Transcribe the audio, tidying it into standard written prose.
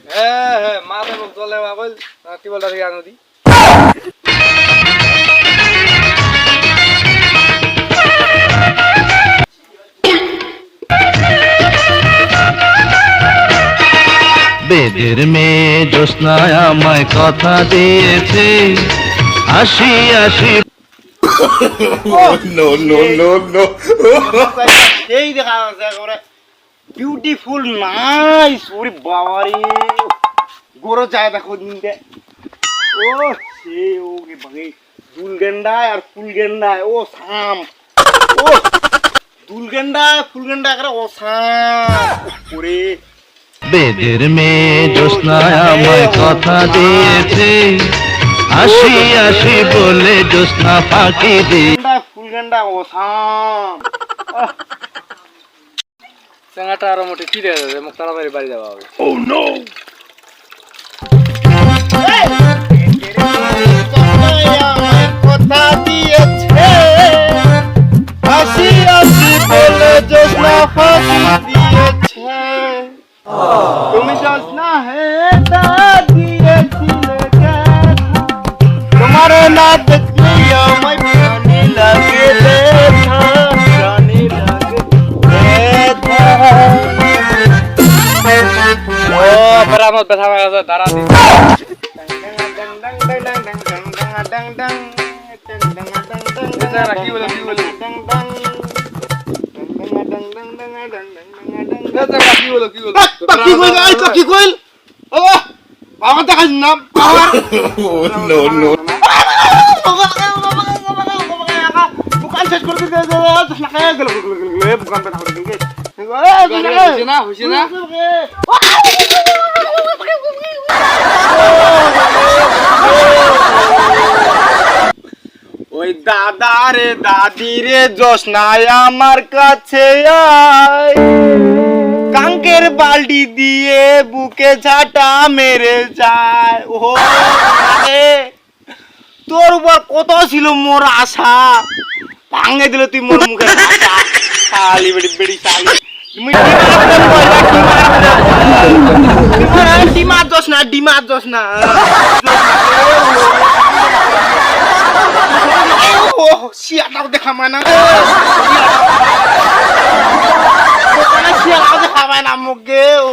হ্যাঁ মাথা মুখ চলে বাবল টিবলটা থেকে আনো দি বেদের মেয়ে জ্যোৎস্নায় আমায় কথা দিয়েছে আসি আসি No, no, no, no. এই দেখা যাচ্ছে বিউটিফুল নাইস ওরে বাবারে গোরো যায় দেখো দিনতে ও সে ওকে ভাগে দুলগেন্ডায় আর ফুলগেন্ডায় ও সাম ও দুলগেন্ডায় ফুলগেন্ডা করে ও সাম ওরে বেদের মেয়ে জ্যোৎস্নায় আমায় কথা দিয়েছে আসি আসি বলে জ্যোৎস্না ফাঁকি দিয়ে ফুলগেন্ডা ও সাম চেঙ্গাটা আরো মোটে কি দেওয়া যাবে মুখ তাড়াতাড়ি বাড়ি যাওয়া হবে কথা দিয়েছে হাসি হাসি বলে জ্যোৎস্না ফাঁকি দিয়েছে তুমি জ্যোৎস্না হে তা দিয়েছিলে তোমার না দেখলে আমায় প্রাণী লাগে ব্যথা প্রাণী লাগে ব্যথা ও বরাবর ব্যথা লাগা দাঁড়া দি কি বলে কি বলে কি কইল ও বাবা দেখাস না পাওয়ার Oh, no, no. বুকান শেষ করে দিতে গেল বুকান ব্যথা করে দিকে খুশি না ওই দাদা রে দাদি রে জ্যোৎস্নায় আমার কাছে আয় কাঙ্কের বালতি দিয়ে বুকে ঝাঁটা মেরে যায় ও তোর উপর কত ছিল মোর আশা ভাঙে দিল তুই মোর মুখে শালি বেড়ি বেড়ি শালি ডিমার জ্যোৎস্না ও শিয়াটাও দেখা মানে না শিয়াটাও দেখা মানে না মুখে ও